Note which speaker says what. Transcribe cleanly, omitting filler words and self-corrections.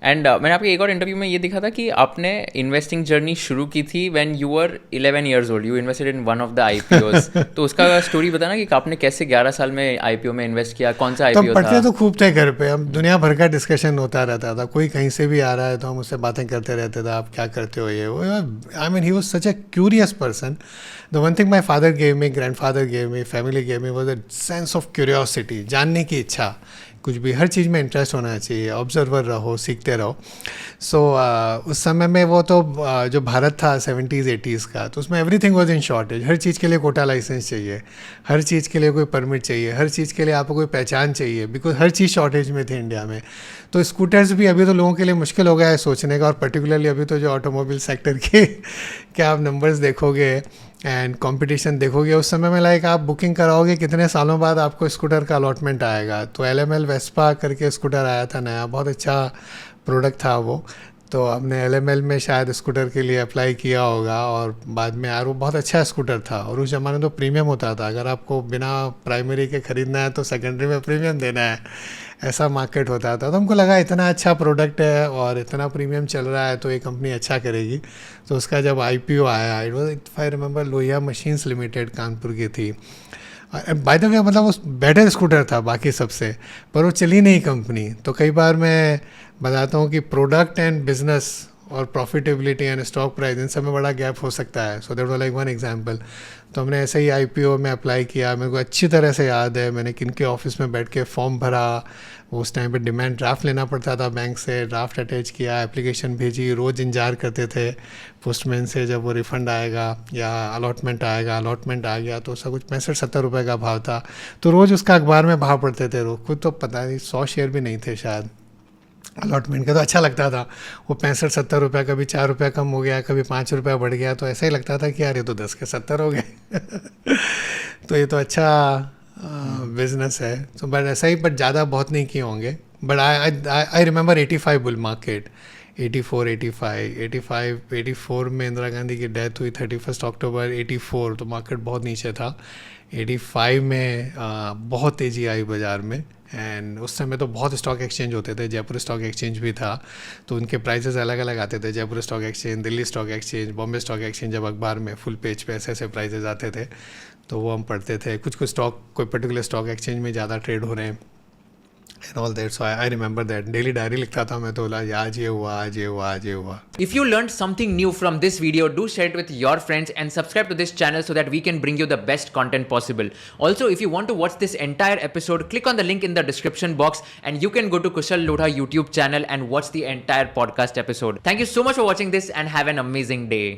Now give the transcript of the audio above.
Speaker 1: And मैंने आपके एक और इंटरव्यू में ये दिखा था कि आपने इन्वेस्टिंग जर्नी शुरू की थी when you were 11 years old, you invested in one of the IPOs. तो उसका स्टोरी बताना कि आपने कैसे 11 साल में आईपीओ में इन्वेस्ट किया, कौन सा
Speaker 2: तो हम
Speaker 1: आईपीओ था?
Speaker 2: पढ़ते तो खूब थे घर पे, हम दुनिया भर का डिस्कशन होता रहता था, कोई कहीं से भी आ रहा है तो हम उससे बातें करते रहते थे, आप क्या करते हो ये वो। I mean he was such a curious person. The one thing my father gave me, grandfather gave me, family gave me was a sense of curiosity, जानने की इच्छा, कुछ भी हर चीज़ में इंटरेस्ट होना चाहिए, ऑब्जर्वर रहो, सीखते रहो। सो उस समय में वो तो जो भारत था 70s 80s का, तो उसमें एवरीथिंग वाज इन शॉर्टेज, हर चीज़ के लिए कोटा लाइसेंस चाहिए, हर चीज़ के लिए कोई परमिट चाहिए, हर चीज़ के लिए आपको कोई पहचान चाहिए, बिकॉज हर चीज़ शॉर्टेज में थी इंडिया में। तो स्कूटर्स भी अभी तो लोगों के लिए मुश्किल हो गया है सोचने का, और पर्टिकुलरली अभी तो जो ऑटोमोबाइल सेक्टर के क्या आप नंबर्स देखोगे एंड कंपटीशन देखोगे, उस समय में लाइक आप बुकिंग कराओगे कितने सालों बाद आपको स्कूटर का अलॉटमेंट आएगा। तो LML वेस्पा करके स्कूटर आया था नया, बहुत अच्छा प्रोडक्ट था वो। तो हमने LML में शायद स्कूटर के लिए अप्लाई किया होगा, और बाद में यार वो बहुत अच्छा स्कूटर था, और उस ज़माने तो प्रीमियम होता था, अगर आपको बिना प्राइमरी के ख़रीदना है तो सेकेंडरी में प्रीमियम देना है, ऐसा मार्केट होता था। तो हमको लगा इतना अच्छा प्रोडक्ट है और इतना प्रीमियम चल रहा है तो ये कंपनी अच्छा करेगी। तो उसका जब IPO आया, it was if I remember Lohia machines limited Kanpur की थी। बाय द वे मतलब वो बेटर स्कूटर था बाकी सबसे, पर वो चली नहीं कंपनी। तो कई बार मैं बताता हूँ कि प्रोडक्ट एंड बिजनेस और प्रॉफिटेबिलिटी एंड स्टॉक प्राइस, इन सब में बड़ा गैप हो सकता है। So that was like one example. तो हमने ऐसे ही IPO में अप्लाई किया, मेरे को अच्छी तरह से याद है, मैंने किन के ऑफिस में बैठ के फॉर्म भरा, उस टाइम पे डिमांड ड्राफ्ट लेना पड़ता था बैंक से, ड्राफ्ट अटैच किया, एप्लीकेशन भेजी, रोज़ इंतजार करते थे पोस्टमैन से जब वो रिफ़ंड आएगा या अलॉटमेंट आएगा। अलॉटमेंट आ गया तो सब कुछ 65-70 रुपये का भाव था, तो रोज़ उसका अखबार में भाव पढ़ते थे। रोज खुद तो पता नहीं 100 शेयर भी नहीं थे शायद अलॉटमेंट का, तो अच्छा लगता था। वो 65-70 रुपये, कभी 4 रुपये कम हो गया, कभी 5 रुपये बढ़ गया, तो ऐसा ही लगता था कि यार ये तो 10 के 70 हो गए तो ये तो अच्छा बिजनेस है। तो बट ऐसा ही, बट ज़्यादा बहुत नहीं किए होंगे। But I remember 85 bull market, 84 85 84 में इंदिरा गांधी की डेथ हुई 31 अक्टूबर 84, तो मार्केट बहुत नीचे था। 85 में बहुत तेज़ी आई बाज़ार में, एंड उस समय तो बहुत स्टॉक एक्सचेंज होते थे, जयपुर स्टॉक एक्सचेंज भी था, तो उनके प्राइसेस अलग अलग आते थे। Jaipur stock exchange, Delhi stock exchange, Bombay stock exchange, जब अखबार में फुल पेज पे ऐसे ऐसे प्राइसेस आते थे तो वो हम पढ़ते थे। कुछ कुछ स्टॉक कोई पर्टिकुलर स्टॉक एक्सचेंज में ज़्यादा ट्रेड हो रहे हैं and all that. So I remember that, daily diary लिखता था मैं, तो बोला आज ये हुआ, आज ये हुआ, आज ये हुआ।
Speaker 1: If you learned something new from this video, do share it with your friends and subscribe to this channel so that we can bring you the best content possible. Also, if you want to watch this entire episode, click on the link in the description box and you can go to Kushal Lodha YouTube channel and watch the entire podcast episode. Thank you so much for watching this and have an amazing day.